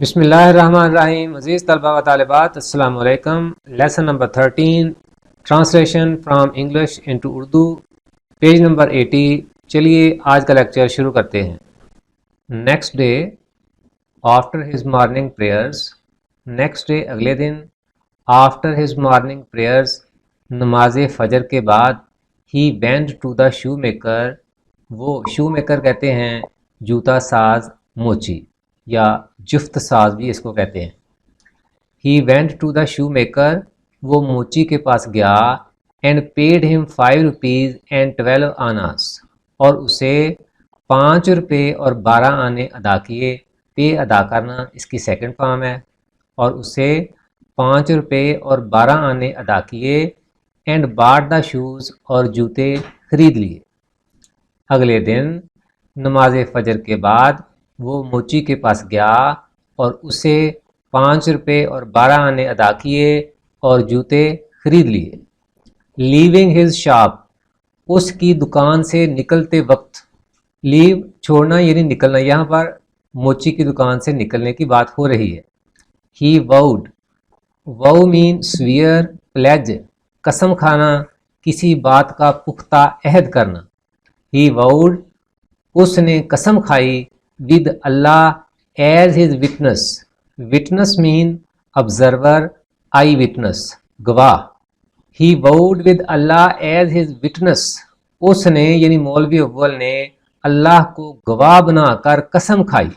بسم اللہ الرحمن الرحیم. عزیز طلبہ و طالبات، السلام علیکم. Lesson number 13، translation from English into Urdu, page number 80. چلیے آج کا لیکچر شروع کرتے ہیں. Next day after his morning prayers. Next day اگلے دن، آفٹر ہز مارننگ پریئرز نماز فجر کے بعد، he went to the shoe maker. وہ شو میکر کہتے ہیں جوتا ساز، موچی یا جفت ساز بھی اس کو کہتے ہیں. He went to the shoe maker, وہ موچی کے پاس گیا. اینڈ پیڈ ہم 5 روپیز اینڈ 12 آناس، اور اسے 5 روپے اور 12 آنے ادا کیے. پے ادا کرنا اس کی سیکنڈ فارم ہے. اور اسے 5 روپے اور 12 آنے ادا کیے. اینڈ باٹ دا شوز، اور جوتے خرید لیے. اگلے دن نماز فجر کے بعد وہ موچی کے پاس گیا اور اسے 5 روپے اور 12 آنے ادا کیے اور جوتے خرید لیے. لیونگ ہز شاپ، اس کی دکان سے نکلتے وقت. لیو چھوڑنا یعنی نکلنا، یہاں پر موچی کی دکان سے نکلنے کی بات ہو رہی ہے. ہی ووڈ، وو مین سویئر، پلیج قسم کھانا، کسی بات کا پختہ عہد کرنا. ہی ووڈ، اس نے قسم کھائی. With Allah as his witness, witness mean observer, eye witness گواہ. He would with Allah as his witness, اس نے یعنی مولوی اول نے اللہ کو گواہ بنا کر قسم کھائی.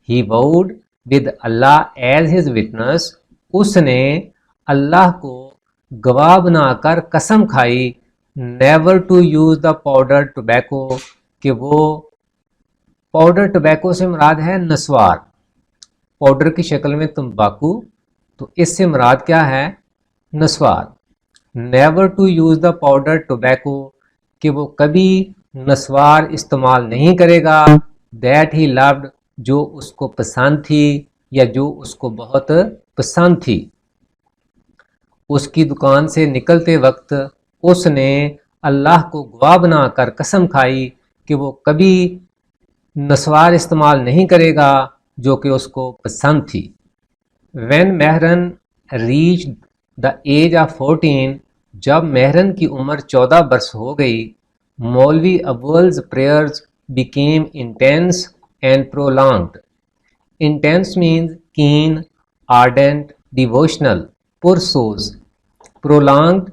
He would with Allah as his witness, اس نے اللہ کو گواہ بنا کر قسم کھائی. Never to use the powder tobacco, کہ وہ پاؤڈر ٹوبیکو سے مراد ہے نسوار، پاؤڈر کی شکل میں تمباکو، تو اس سے مراد کیا ہے؟ نسوار. Never to use the powder tobacco, کہ وہ کبھی نسوار استعمال نہیں کرے گا. دیٹ ہی لوڈ، جو اس کو پسند تھی یا جو اس کو بہت پسند تھی. اس کی دکان سے نکلتے وقت اس نے اللہ کو گواہ بنا کر قسم کھائی کہ وہ کبھی نسوار استعمال نہیں کرے گا جو کہ اس کو پسند تھی. When Mehran reach the age of 14، جب مہرن کی عمر 14 برس ہو گئی. Maulvi Aul's prayers became intense and prolonged. Intense means keen, ardent, devotional, پرسوز. پرولانگڈ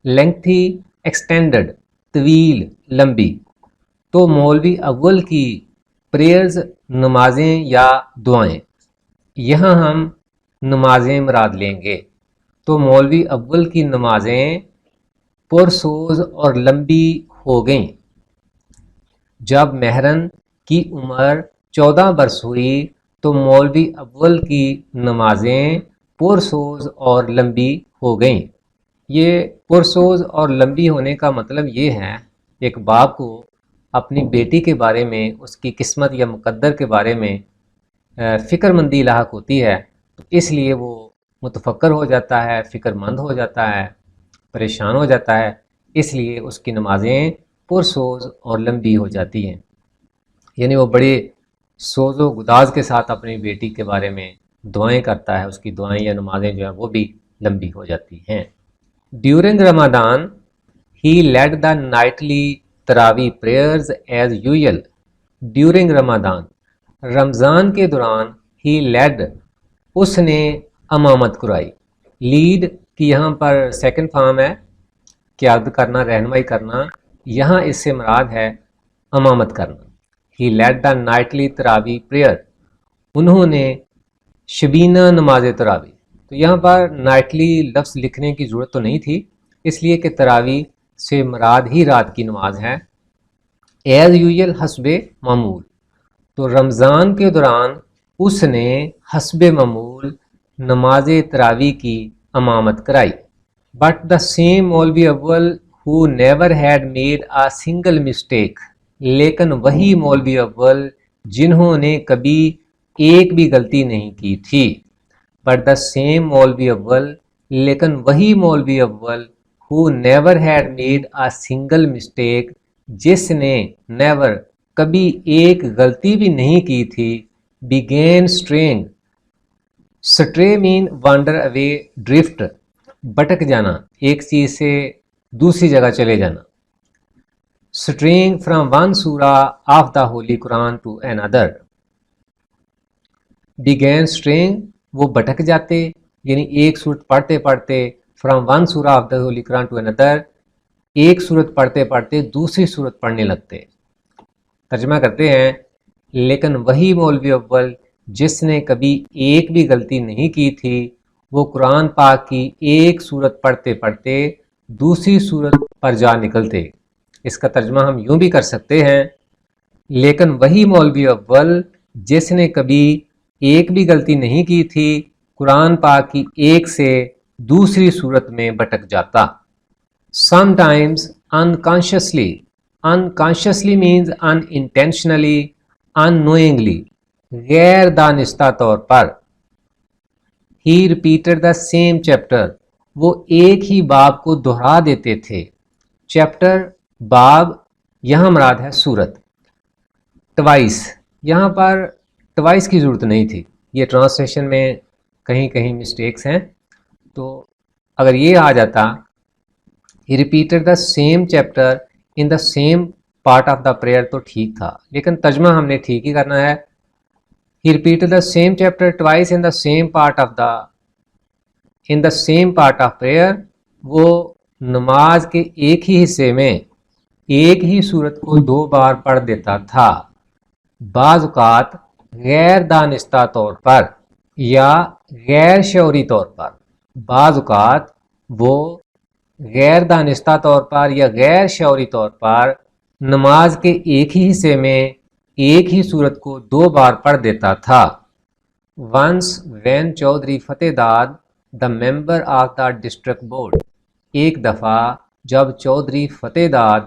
لینگتھی، ایکسٹینڈڈ، طویل، لمبی. تو مولوی اول کی پریئرز نمازیں یا دعائیں، یہاں ہم نمازیں مراد لیں گے. تو مولوی اول کی نمازیں پرسوز اور لمبی ہو گئیں. جب مہرن کی عمر 14 برس ہوئی تو مولوی اول کی نمازیں پرسوز اور لمبی ہو گئیں. یہ پرسوز اور لمبی ہونے کا مطلب یہ ہے، ایک باپ کو اپنی بیٹی کے بارے میں، اس کی قسمت یا مقدر کے بارے میں فکر مندی لاحق ہوتی ہے، تو اس لیے وہ متفکر ہو جاتا ہے، فکر مند ہو جاتا ہے، پریشان ہو جاتا ہے. اس لیے اس کی نمازیں پرسوز اور لمبی ہو جاتی ہیں. یعنی وہ بڑے سوز و گداز کے ساتھ اپنی بیٹی کے بارے میں دعائیں کرتا ہے، اس کی دعائیں یا نمازیں جو ہیں وہ بھی لمبی ہو جاتی ہیں. During Ramzan he lead the nightly تراوی پریئرز ایز یوزل. ڈیورنگ رمضان، رمضان کے دوران، ہی لیڈ، اس نے امامت کرائی. لیڈ کی یہاں پر سیکنڈ فارم ہے قیادت کرنا، رہنمائی کرنا. یہاں اس سے مراد ہے امامت کرنا. ہی لیڈ دا نائٹلی تراوی پریئر، انہوں نے شبینہ نماز تراوی. تو یہاں پر نائٹلی لفظ لکھنے کی ضرورت تو نہیں تھی، اس لیے کہ تراوی سے مراد ہی رات کی نماز ہے. ایز یوزل حسب معمول، تو رمضان کے دوران اس نے حسب معمول نماز تراوی کی امامت کرائی. But the same Maulvi Aul who never had made a single mistake, لیکن وہی مولوی اول جنہوں نے کبھی ایک بھی غلطی نہیں کی تھی. بٹ دا سیم مولوی اول، لیکن وہی مولوی اول who never had made a single mistake، جس نے never کبھی ایک غلطی بھی نہیں کی تھی. began straying، stray mean wander away, drift بھٹک جانا، ایک چیز سے دوسری جگہ چلے جانا. Straying from one surah of the holy Quran to another. Begin straying, وہ بھٹک جاتے، یعنی ایک صورت پڑھتے پڑھتے from one surah of the holy Quran to another, ایک صورت پڑھتے پڑھتے دوسری صورت پڑھنے لگتے. ترجمہ کرتے ہیں، لیکن وہی مولوی اول جس نے کبھی ایک بھی غلطی نہیں کی تھی، وہ قرآن پاک کی ایک صورت پڑھتے پڑھتے دوسری صورت پر جا نکلتے. اس کا ترجمہ ہم یوں بھی کر سکتے ہیں، لیکن وہی مولوی اول جس نے کبھی ایک بھی غلطی نہیں کی تھی، قرآن پاک کی ایک سے دوسری صورت میں بھٹک جاتا. Sometimes unconsciously. Unconsciously means unintentionally, unknowingly, غیر دانستہ طور پر. He repeated the same chapter. وہ ایک ہی باب کو دہرا دیتے تھے. چیپٹر، باب، یہاں مراد ہے سورت. ٹوائس، یہاں پر ٹوائس کی ضرورت نہیں تھی، یہ ٹرانسلیشن میں کہیں کہیں مسٹیکس ہیں. تو اگر یہ آ جاتا He repeated the same chapter in the same part of the prayer تو ٹھیک تھا، لیکن ترجمہ ہم نے ٹھیک ہی کرنا ہے. He repeated the same chapter twice in the same part of prayer. وہ نماز کے ایک ہی حصے میں ایک ہی صورت کو دو بار پڑھ دیتا تھا. بعض اوقات غیر دانستہ طور پر یا غیر شعوری طور پر، بعض اوقات وہ غیر دانستہ طور پر یا غیر شعوری طور پر نماز کے ایک ہی حصے میں ایک ہی صورت کو دو بار پڑھ دیتا تھا. Once when چودھری فتح داد the member of the district board. ایک دفعہ جب چودھری فتح داد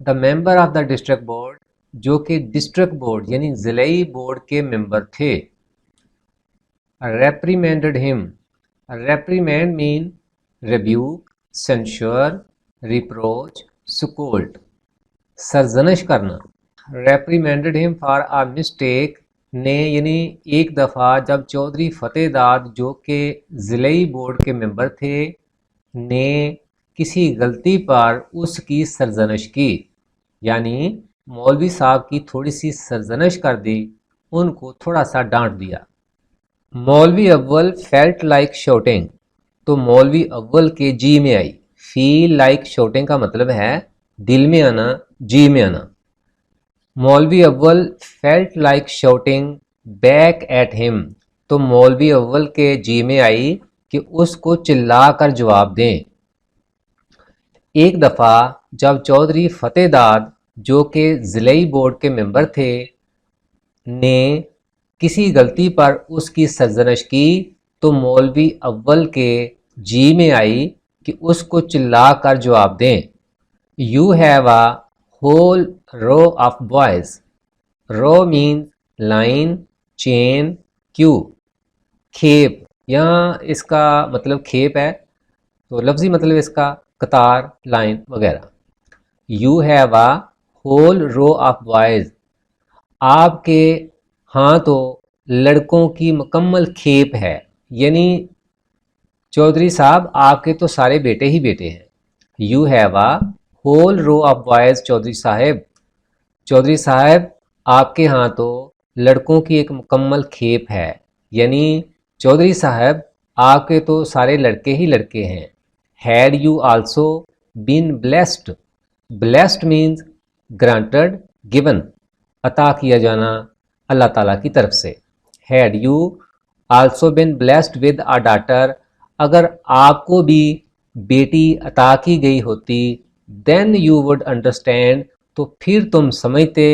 the member of the district board جو کہ ڈسٹرکٹ بورڈ یعنی ضلعی بورڈ کے ممبر تھے. reprimanded him. reprimand mean rebuke, censure, reproach, scold. سرزنش کرنا. reprimanded him for a mistake نے یعنی ایک دفعہ جب چودھری فتح داد جو کہ ضلعی بورڈ کے ممبر تھے نے کسی غلطی پر اس کی سرزنش کی، یعنی مولوی صاحب کی تھوڑی سی سرزنش کر دی، ان کو تھوڑا سا ڈانٹ دیا. مولوی اول felt like shouting. تو مولوی اول کے جی میں آئی. feel like shouting کا مطلب ہے دل میں آنا، جی میں آنا. مولوی اول felt like shouting back at him. تو مولوی اول کے جی میں آئی کہ اس کو چلا کر جواب دیں. ایک دفعہ جب چودھری فتح داد جو کہ ضلعی بورڈ کے ممبر تھے نے کسی غلطی پر اس کی سرزنش کی تو مولوی اول کے جی میں آئی کہ اس کو چلا کر جواب دیں. You have a whole row of boys. Row means line, chain, queue. کھیپ، یہاں اس کا مطلب کھیپ ہے، تو لفظی مطلب اس کا قطار، لائن وغیرہ. You have a whole row of boys. آپ کے ہاں تو لڑکوں کی مکمل کھیپ ہے، یعنی چودھری صاحب آپ کے تو سارے بیٹے ہی بیٹے ہیں. You have a whole row of boys. Chaudhry صاحب آپ کے ہاں تو لڑکوں کی ایک مکمل کھیپ ہے، یعنی چودھری صاحب آپ کے تو سارے لڑکے ہی لڑکے ہیں. Had you also been blessed. Blessed means granted, given. عطا کیا جانا اللہ تعالیٰ کی طرف سے. Had you also been blessed with a daughter. اگر آپ کو بھی بیٹی عطا کی گئی ہوتی then you would understand. تو پھر تم سمجھتے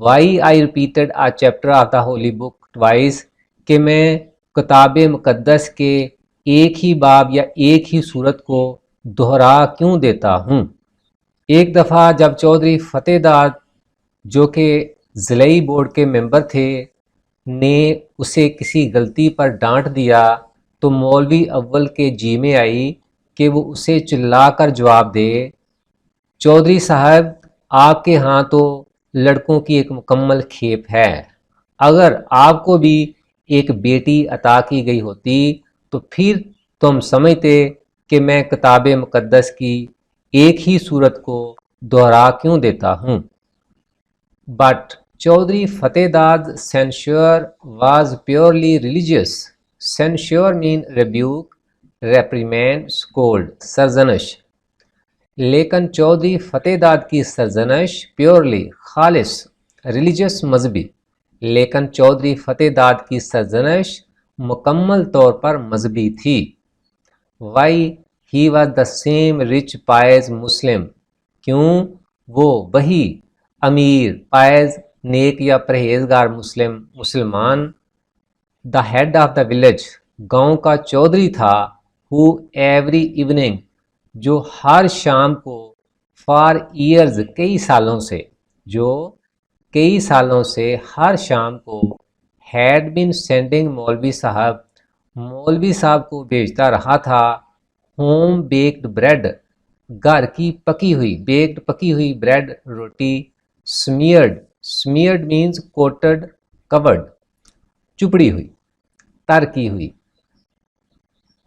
why I repeated a chapter of the holy book twice. کہ میں کتاب مقدس کے ایک ہی باب یا ایک ہی صورت کو دہرا کیوں دیتا ہوں. ایک دفعہ جب چودھری فتح داد جو کہ ضلعی بورڈ کے ممبر تھے نے اسے کسی غلطی پر ڈانٹ دیا تو مولوی اول کے جی میں آئی کہ وہ اسے چلا کر جواب دے. چودھری صاحب آپ کے ہاں تو لڑکوں کی ایک مکمل کھیپ ہے، اگر آپ کو بھی ایک بیٹی عطا کی گئی ہوتی تو پھر تم سمجھتے کہ میں کتاب مقدس کی ایک ہی صورت کو دہرا کیوں دیتا ہوں. بٹ چودھری فتح داد censure was purely religious. Censure mean rebuke, reprimand, scold, سرزنش. لیکن چودھری فتح داد کی سرزنش پیورلی خالص ریلیجس مذہبی، لیکن چودھری فتح داد کی سرزنش مکمل طور پر مذہبی تھی. Why he was the same rich pious Muslim, کیوں وہ وہی امیر پائز نیک یا پرہیزگار مسلمان. The head of the village, گاؤں کا چودھری تھا. ہو ایوری ایوننگ، جو ہر شام کو فار ایئرز کئی سالوں سے، جو کئی سالوں سے ہر شام کو ہیڈ بین سینڈنگ مولوی صاحب کو بھیجتا رہا تھا. ہوم بیکڈ بریڈ، گھر کی پکی ہوئی، بیکڈ پکی ہوئی بریڈ روٹی. سمیئرڈ مینز کوٹڈ کورڈ، چپڑی ہوئی، تر کی ہوئی.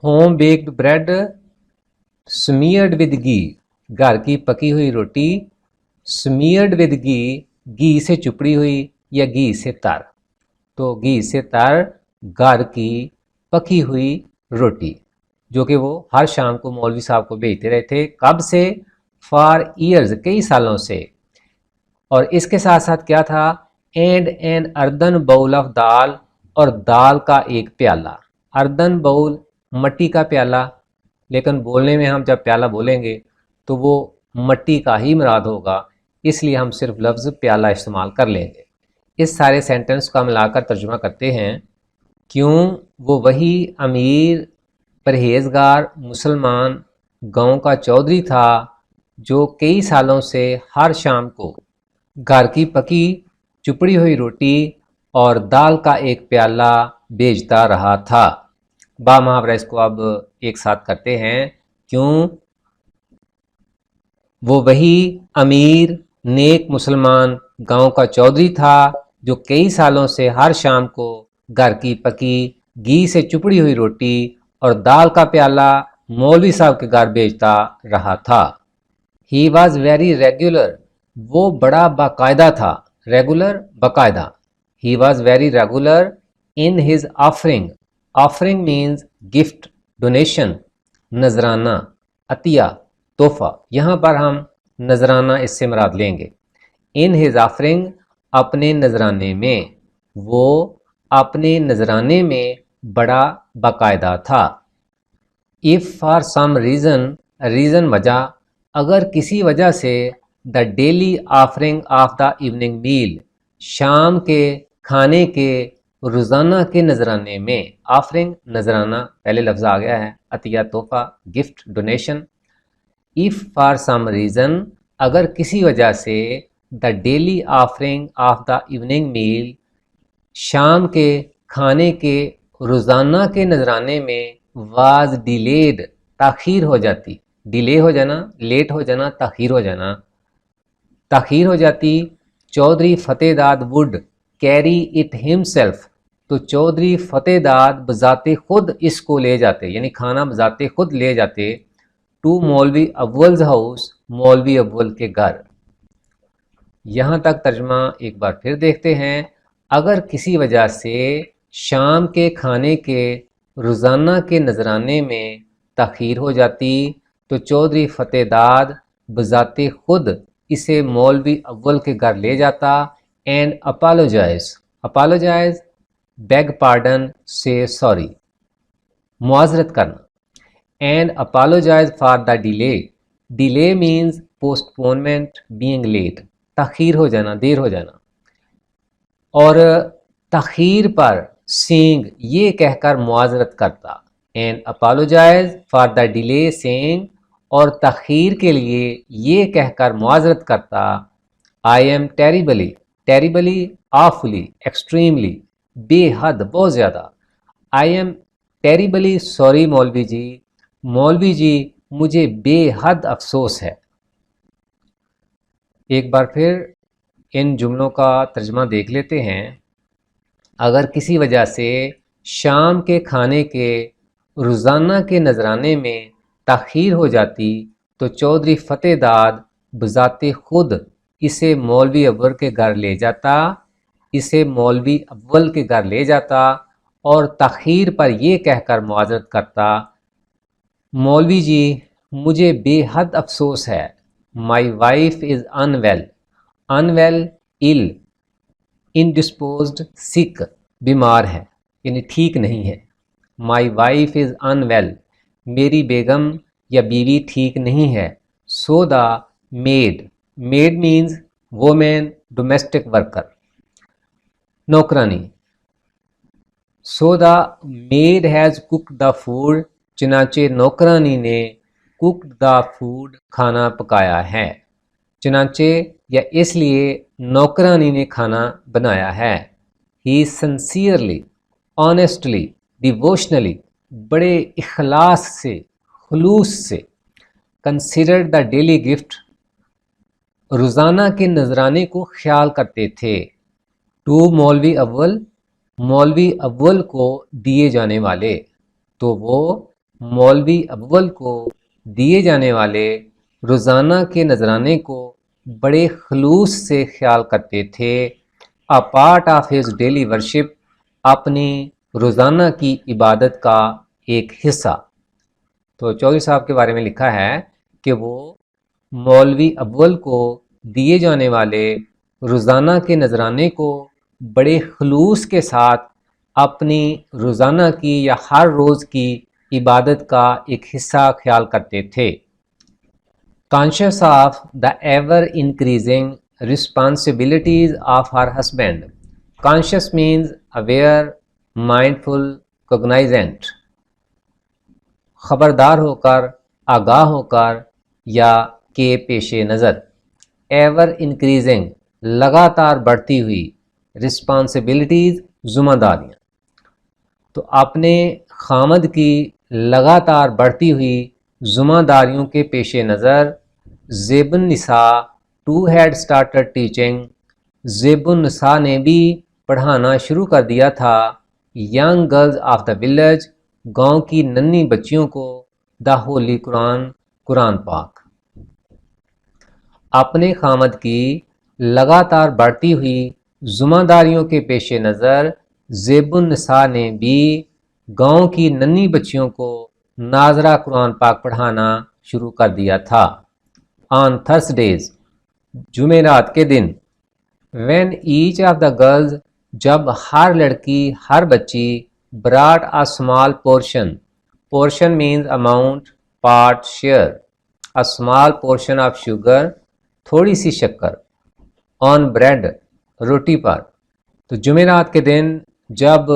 ہوم بیکڈ بریڈ سمیئرڈ ود گھی، گھر کی پکی ہوئی روٹی. سمیئرڈ ود گھی سے چپڑی ہوئی یا گھی سے تر، تو گھی سے تر گھر کی پکی ہوئی روٹی جو کہ وہ ہر شام کو مولوی صاحب کو بھیجتے رہے تھے. کب سے؟ فار ایئرز، کئی سالوں سے. اور اس کے ساتھ ساتھ کیا تھا؟ اینڈ این اردن باؤل آف دال، اور دال کا ایک پیالہ. اردن باؤل مٹی کا پیالہ، لیکن بولنے میں ہم جب پیالہ بولیں گے تو وہ مٹی کا ہی مراد ہوگا، اس لیے ہم صرف لفظ پیالہ استعمال کر لیں گے. اس سارے سینٹنس کا ملا کر ترجمہ کرتے ہیں. کیوں وہ وہی امیر پرہیزگار مسلمان گاؤں کا چودھری تھا جو کئی سالوں سے ہر شام کو گھر کی پکی چپڑی ہوئی روٹی اور دال کا ایک پیالہ بیچتا رہا تھا. با محاورہ اس کو اب ایک ساتھ کرتے ہیں. کیوں وہ وہی امیر نیک مسلمان گاؤں کا چودھری تھا جو کئی سالوں سے ہر شام کو گھر کی پکی گھی سے چپڑی ہوئی روٹی اور دال کا پیالہ مولوی صاحب کے گھر بیچتا رہا تھا. ہی واز ویری ریگولر، وہ بڑا باقاعدہ تھا. ریگولر باقاعدہ. He was very regular in his offering. Offering means gift, donation, نذرانہ، عطیہ، تحفہ. یہاں پر ہم نذرانہ اس سے مراد لیں گے. ان ہز آفرنگ، اپنے نذرانے میں، وہ اپنے نذرانے میں بڑا باقاعدہ تھا. if for some reason وجہ، اگر کسی وجہ سے the daily offering of the evening meal، شام کے کھانے کے روزانہ کے نذرانے میں. آفرنگ نذرانہ، پہلے لفظ آ گیا ہے. عطیہ تحفہ، gift donation. if for some reason، اگر کسی وجہ سے the daily offering of the evening meal، شام کے کھانے کے روزانہ کے نذرانے میں was delayed، تاخیر ہو جاتی. ڈیلے ہو جانا، لیٹ ہو جانا، تاخیر ہو جانا. تاخیر ہو جاتی. چودھری فتح داد would carry it himself، تو چودھری فتح داد بذات خود اس کو لے جاتے، یعنی کھانا بذات خود لے جاتے ٹو مولوی اول's ہاؤس، مولوی اول کے گھر. یہاں تک ترجمہ ایک بار پھر دیکھتے ہیں. اگر کسی وجہ سے شام کے کھانے کے روزانہ کے نذرانے میں تاخیر ہو جاتی تو چودھری فتح داد بذات خود اسے مولوی اول کے گھر لے جاتا. And apologizes beg pardon say sorry, معذرت کرنا. And apologizes for the delay means postponement, being late, تاخیر ہو جانا، دیر ہو جانا. اور تاخیر پر سینگ، یہ کہہ کر معذرت کرتا. And apologizes for the delay saying, اور تاخیر کے لیے یہ کہہ کر معذرت کرتا. I am terribly awfully, extremely, بے حد، بہت زیادہ. آئی ایم ٹیریبلی سوری مولوی جی مجھے بے حد افسوس ہے. ایک بار پھر ان جملوں کا ترجمہ دیکھ لیتے ہیں. اگر کسی وجہ سے شام کے کھانے کے روزانہ کے نذرانے میں تاخیر ہو جاتی تو چودھری فتح داد بذات خود اسے مولوی اول کے گھر لے جاتا اور تاخیر پر یہ کہہ کر معذرت کرتا، مولوی جی مجھے بے حد افسوس ہے، my wife is unwell, ill، انڈسپوزڈ، سک، بیمار ہے یعنی ٹھیک نہیں ہے، مائی وائف از انویل، میری بیگم یا بیوی ٹھیک نہیں ہے، so the maid means woman, domestic worker, نوکرانی، so the maid has cooked the food, چنانچہ نوکرانی نے کوکڈ دا فوڈ، کھانا پکایا ہے، چنانچہ یا اس لیے نوکرانی نے کھانا بنایا ہے، ہی سنسیئرلی، آنیسٹلی، ڈیووشنلی، بڑے اخلاص سے، خلوص سے، کنسیڈرڈ دا ڈیلی گفٹ، روزانہ کے نذرانے کو خیال کرتے تھے، ٹو مولوی اول کو دیے جانے والے، تو وہ مولوی اول کو دیے جانے والے روزانہ کے نذرانے کو بڑے خلوص سے خیال کرتے تھے، a part of his daily worship، اپنی روزانہ کی عبادت کا ایک حصہ۔ تو چودھری صاحب کے بارے میں لکھا ہے کہ وہ مولوی اول کو دیے جانے والے روزانہ کے نذرانے کو بڑے خلوص کے ساتھ اپنی روزانہ کی یا ہر روز کی عبادت کا ایک حصہ خیال کرتے تھے۔ Conscious of the ever increasing responsibilities of her husband، conscious means aware، mindful، cognizant، خبردار ہو کر، آگاہ ہو کر یا کے پیش نظر، ایور انکریزنگ، لگاتار بڑھتی ہوئی، رسپانسبلٹیز، ذمہ داریاں، تو اپنے خامد کی لگاتار بڑھتی ہوئی ذمہ داریوں کے پیش نظر زیب النساء ٹو ہیڈ اسٹارٹڈ ٹیچنگ، زیب النساء نے بھی پڑھانا شروع کر دیا تھا، young girls of the village, گاؤں کی ننھی بچیوں کو، دا ہولی قرآن پاک۔ اپنے خامد کی لگاتار بڑھتی ہوئی ذمہ داریوں کے پیش نظر زیب النساء نے بھی گاؤں کی ننھی بچیوں کو ناظرہ قرآن پاک پڑھانا شروع کر دیا تھا۔ آن تھرسڈیز، جمعرات کے دن، when each of the girls, جب ہر لڑکی، ہر بچی، brought a small portion means amount, part, share, a small portion of sugar، تھوڑی سی شکر، on bread، روٹی پر، تو جمعرات کے دن جب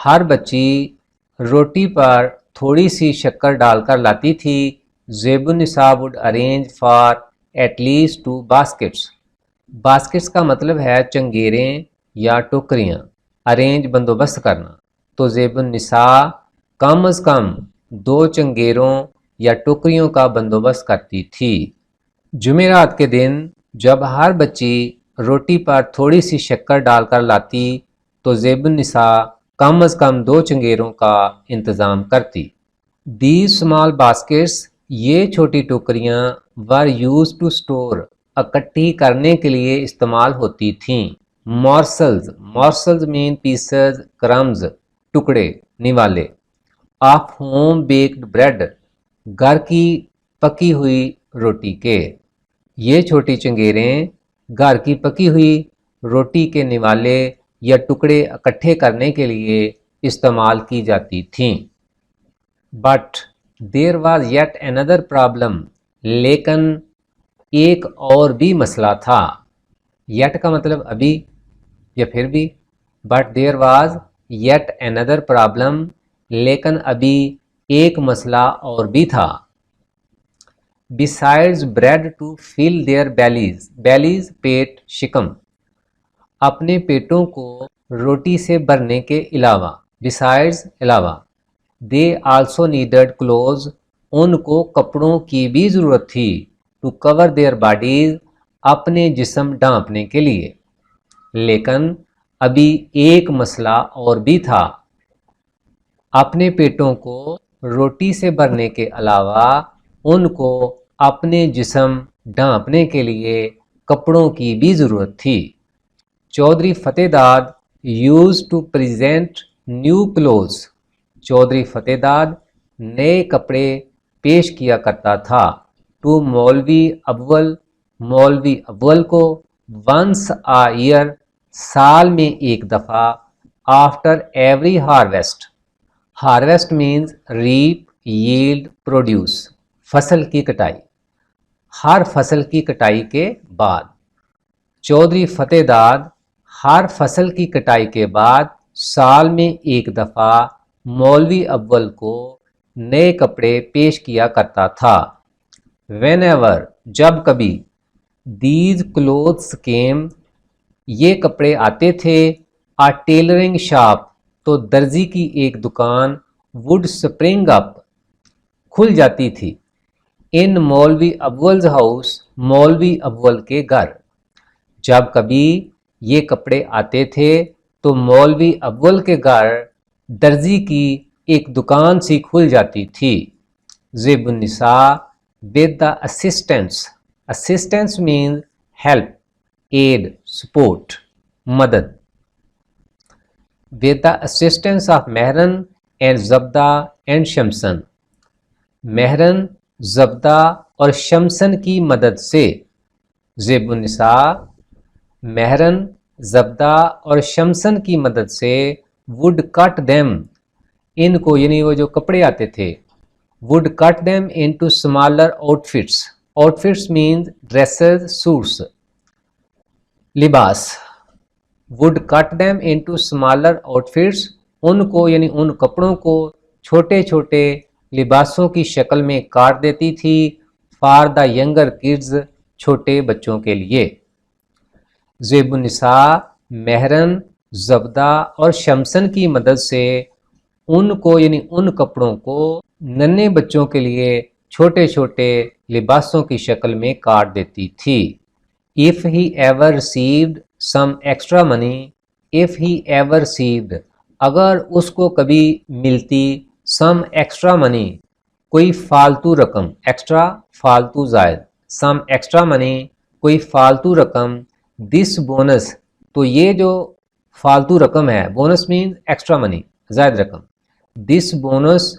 ہر بچی روٹی پر تھوڑی سی شکر ڈال کر لاتی تھی، زیب النساء would arrange for at least 2 baskets کا مطلب ہے چنگیریں یا ٹوکریاں، ارینج بندوبست کرنا، تو زیب النساء کم از کم 2 چنگیروں یا ٹوکریوں کا بندوبست کرتی تھی۔ جمعرات کے دن جب ہر بچی روٹی پر تھوڑی سی شکر ڈال کر لاتی تو زیب النساء کم از کم 2 چنگیروں کا انتظام کرتی۔ These small baskets، یہ چھوٹی ٹوکریاں، were used to store، اکٹھی کرنے کے لیے استعمال ہوتی تھیں۔ Morsels mean pieces، crumbs، ٹکڑے، نوالے، of home baked bread، گھر کی پکی ہوئی روٹی کے۔ یہ چھوٹی چنگیریں گھر کی پکی ہوئی روٹی کے نوالے یا ٹکڑے اکٹھے کرنے کے لیے استعمال کی جاتی تھیں۔ But there was yet another problem، لیکن ایک اور بھی مسئلہ تھا۔ yet کا مطلب ابھی یا پھر بھی، but there was yet another problem، لیکن ابھی ایک مسئلہ اور بھی تھا۔ besides bread to fill their bellies، پیٹ، شکم، اپنے پیٹوں کو روٹی سے بھرنے کے علاوہ، besides، علاوہ، they also needed clothes، ان کو کپڑوں کی بھی ضرورت تھی، to cover their bodies، اپنے جسم ڈھانپنے کے لیے، لیکن ابھی ایک مسئلہ اور بھی تھا، اپنے پیٹوں کو روٹی سے بھرنے کے علاوہ ان کو اپنے جسم ڈھانپنے کے لیے کپڑوں کی بھی ضرورت تھی۔ چودھری فتح داد used to present new clothes، Chaudhry Fateh داد نئے کپڑے پیش کیا کرتا تھا ٹو مولوی اول، مولوی اول کو once a year، سال میں ایک دفعہ، after every harvest، harvest means reap, yield, produce, فصل کی کٹائی، ہر فصل کی کٹائی کے بعد۔ چودھری فتح داد ہر فصل کی کٹائی کے بعد سال میں ایک دفعہ مولوی اول کو نئے کپڑے پیش کیا کرتا تھا۔ وین ایور، جب کبھی، دیز کلوتھس کیم، یہ کپڑے آتے تھے، آ ٹیلرنگ شاپ، تو درزی کی ایک دکان، وڈ سپرنگ اپ، کھل جاتی تھی، ان مولوی اولز ہاؤس، مولوی اول کے گھر۔ جب کبھی یہ کپڑے آتے تھے تو مولوی اول کے گھر درزی کی ایک دکان سی کھل جاتی تھی۔ Zebunnisa with the assistance, assistance means help, aid, support, مدد۔ with the assistance of Mehrun and Zubda and Shamsun, Mehrun, Zubda اور شمسن کی مدد سے۔ زیب النساء مہرن، زبدہ اور شمسن کی مدد سے would cut them، ان کو یعنی وہ جو کپڑے آتے تھے، would cut them into smaller outfits، outfits means dresses، suits، لباس۔ would cut them into smaller outfits، ان کو یعنی ان کپڑوں کو چھوٹے چھوٹے لباسوں کی شکل میں کاٹ دیتی تھی، فار دا ینگر کڈز، چھوٹے بچوں کے لیے۔ زیب النساء مہرن، زبدہ اور شمسن کی مدد سے ان کو یعنی ان کپڑوں کو ننھے بچوں کے لیے چھوٹے چھوٹے لباسوں کی شکل میں کاٹ دیتی تھی۔ if he ever received some extra money، if he ever received، اگر اس کو کبھی ملتی some extra money، کوئی فالتو رقم، extra فالتو زائد، some extra money، کوئی فالتو رقم، this bonus، تو یہ جو فالتو رقم ہے، bonus means extra money، زائد رقم، this bonus،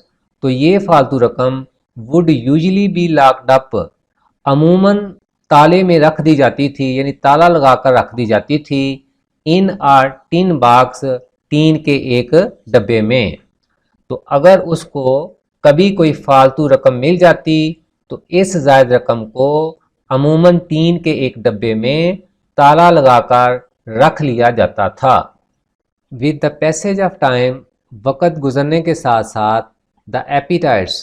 تو یہ فالتو رقم would usually be locked up، عموماً تالے میں رکھ دی جاتی تھی، یعنی تالا لگا کر رکھ دی جاتی تھی، ان آر ٹین باکس، ٹین کے ایک ڈبے میں۔ تو اگر اس کو کبھی کوئی فالتو رقم مل جاتی تو اس زائد رقم کو عموماً ٹین کے ایک ڈبے میں تالا لگا کر رکھ لیا جاتا تھا۔ With the passage of time, وقت گزرنے کے ساتھ ساتھ، the appetites,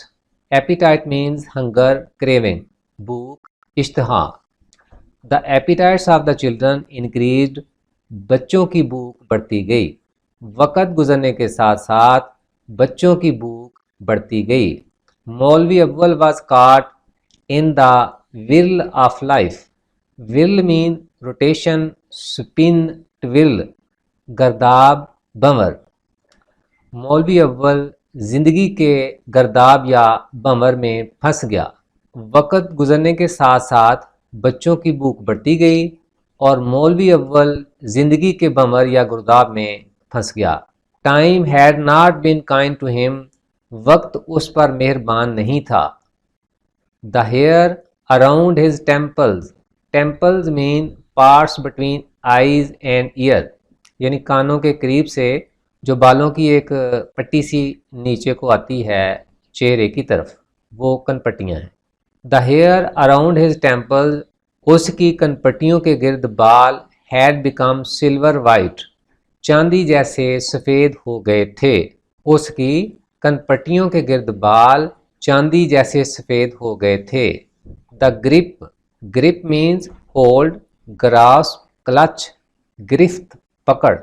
appetite means hunger, craving, بھوک، اشتہا، the appetites of the children increased, بچوں کی بھوک بڑھتی گئی۔ وقت گزرنے کے ساتھ ساتھ بچوں کی بھوک بڑھتی گئی۔ Maulvi Aul was caught in the whirl of life, whirl mean rotation, spin, twirl, گرداب، بھنور۔ مولوی اول زندگی کے گرداب یا بھنور میں پھنس گیا۔ وقت گزرنے کے ساتھ ساتھ بچوں کی بھوک بڑھتی گئی اور مولوی اول زندگی کے بھنور یا گرداب میں پھنس گیا۔ Time had not been kind to him, وقت اس پر مہربان نہیں تھا۔ The hair around his temples, temples mean parts between eyes and ear, یعنی کانوں کے قریب سے جو بالوں کی ایک پٹی سی نیچے کو آتی ہے چہرے کی طرف، وہ کن پٹیاں ہیں۔ دا ہیئر اراؤنڈ ہز ٹیمپل، اس کی کن پٹیوں کے گرد بال، ہیڈ بیکم سلور وائٹ، چاندی جیسے سفید ہو گئے تھے۔ اس کی کن پٹیوں کے گرد بال چاندی جیسے سفید ہو گئے تھے۔ The grip, grip means hold, grasp, clutch, گرفت، پکڑ۔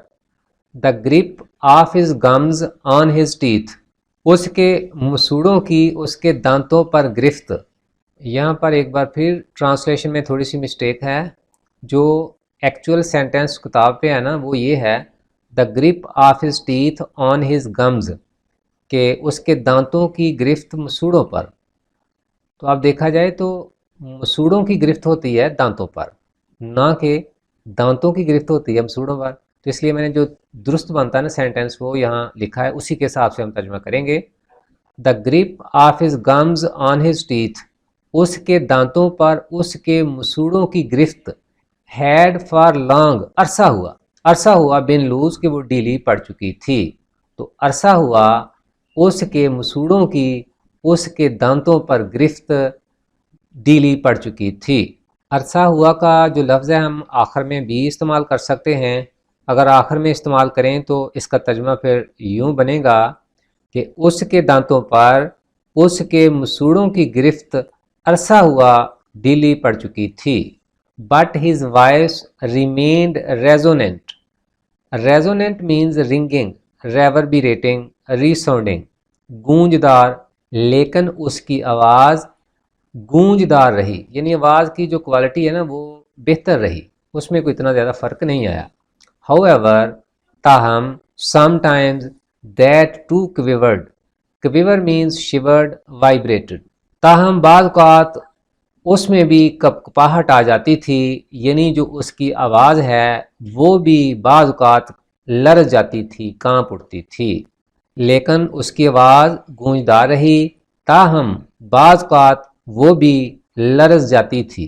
The grip of his gums on his teeth, اس کے مسوڑوں کی اس کے دانتوں پر گرفت۔ یہاں پر ایک بار پھر ٹرانسلیشن میں تھوڑی سی مسٹیک ہے، جو ایکچول سینٹینس کتاب پہ ہے نا وہ یہ ہے the grip of his teeth on his gums, کہ اس کے دانتوں کی گرفت مسوڑوں پر. تو اب دیکھا جائے تو مسوڑوں کی گرفت ہوتی ہے دانتوں پر، نہ کہ دانتوں کی گرفت ہوتی ہے مسوڑوں پر. تو اس لیے میں نے جو درست بنتا ہے نا سینٹنس وہ یہاں لکھا ہے، اسی کے حساب سے ہم ترجمہ کریں گے. The grip of his gums on his teeth, اس کے دانتوں پر اس کے مسوڑوں کی گرفت. ہیڈ فار لانگ، عرصہ ہوا بن لوز کہ وہ ڈھیلی پڑ چکی تھی. تو عرصہ ہوا اس کے مسوڑوں کی اس کے دانتوں پر گرفت ڈھیلی پڑ چکی تھی. عرصہ ہوا کا جو لفظ ہے ہم آخر میں بھی استعمال کر سکتے ہیں. اگر آخر میں استعمال کریں تو اس کا ترجمہ پھر یوں بنے گا کہ اس کے دانتوں پر اس کے مسوڑوں کی گرفت عرصہ ہوا ڈھیلی پڑ چکی تھی. But his voice remained resonant. Resonant means ringing, reverberating, resounding. گونجدار، لیکن اس کی آواز گونجدار رہی، یعنی آواز کی جو کوالٹی ہے نا وہ بہتر رہی، اس میں کوئی اتنا زیادہ فرق نہیں آیا. However، تاہم sometimes that too quivered. Quiver means shivered, vibrated. تاہم بعض اوقات اس میں بھی کپکپاہٹ آ جاتی تھی، یعنی جو اس کی آواز ہے وہ بھی بعض اوقات لرز جاتی تھی، کانپ اٹھتی تھی، لیکن اس کی آواز گونجدار رہی. تاہم بعض اوقات وہ بھی لرز جاتی تھی.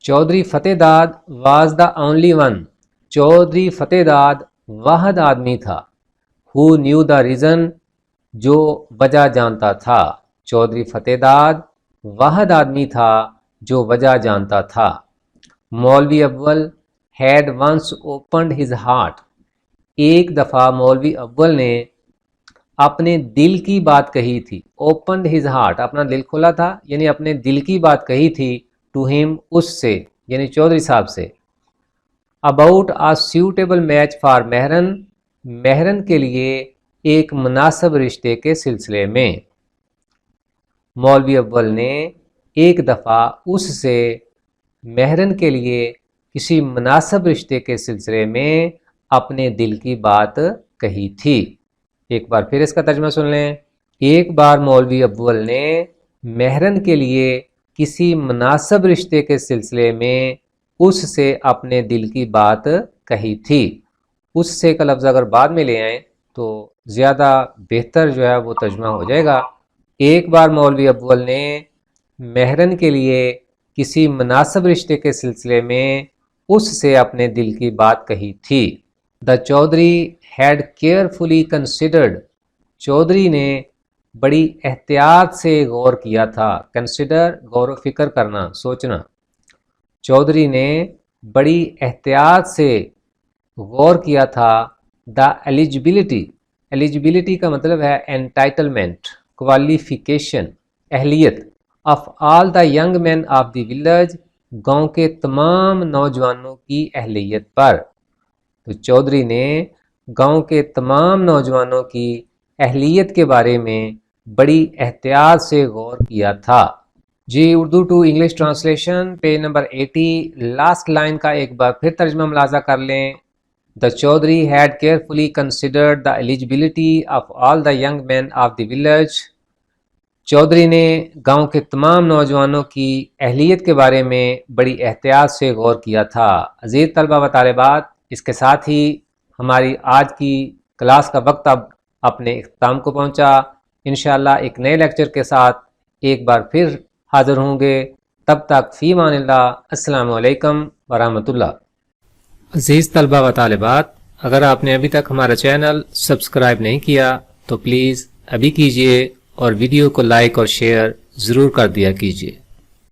Chaudhry Fateh Dad was the only one. Chaudhry Fateh Dad واحد آدمی تھا. who knew the reason، جو وجہ جانتا تھا. چودھری فتح داد واحد آدمی تھا جو وجہ جانتا تھا. مولوی اول had once opened his heart. ایک دفعہ مولوی اول نے اپنے دل کی بات کہی تھی. opened his heart، اپنا دل کھولا تھا، یعنی اپنے دل کی بات کہی تھی. to him، اس سے، یعنی چودھری صاحب سے. about a suitable match for مہرن، مہرن کے لیے ایک مناسب رشتے کے سلسلے میں. مولوی اول نے ایک دفعہ اس سے مہرن کے لیے کسی مناسب رشتے کے سلسلے میں اپنے دل کی بات کہی تھی. ایک بار پھر اس کا ترجمہ سن لیں. ایک بار مولوی اول نے مہرن کے لیے کسی مناسب رشتے کے سلسلے میں اس سے اپنے دل کی بات کہی تھی. اس سے کا لفظ اگر بعد میں لے آئیں تو زیادہ بہتر جو ہے وہ ترجمہ ہو جائے گا. ایک بار مولوی اول نے مہرن کے لیے کسی مناسب رشتے کے سلسلے میں اس سے اپنے دل کی بات کہی تھی. The Chaudhry had carefully considered. Chaudhry نے بڑی احتیاط سے غور کیا تھا. کنسیڈر، غور و فکر کرنا، سوچنا. چودھری نے بڑی احتیاط سے غور کیا تھا. دا ایلیجبلٹی، ایلیجبلٹی کا مطلب ہے انٹائٹلمنٹ، کوالیفیکیشن، اہلیت. Of all the young man of the village, گاؤں کے تمام نوجوانوں کی اہلیت پر. تو چودھری نے گاؤں کے تمام نوجوانوں کی اہلیت کے بارے میں بڑی احتیاط سے غور کیا تھا. جی Urdu to English translation page number 80، last line کا ایک بار پھر ترجمہ ملاحظہ کر لیں. The Chaudhary had carefully considered the eligibility of all the young men of the village. Chaudhry نے گاؤں کے تمام نوجوانوں کی اہلیت کے بارے میں بڑی احتیاط سے غور کیا تھا. عزیز طلبہ و طالبات، اس کے ساتھ ہی ہماری آج کی کلاس کا وقت اب اپنے اختتام کو پہنچا. انشاءاللہ ایک نئے لیکچر کے ساتھ ایک بار پھر حاضر ہوں گے. تب تک فی امان اللہ. السلام علیکم ورحمۃ اللہ. عزیز طلبہ و طالبات، اگر آپ نے ابھی تک ہمارا چینل سبسکرائب نہیں کیا تو پلیز ابھی کیجئے اور ویڈیو کو لائک اور شیئر ضرور کر دیا کیجئے.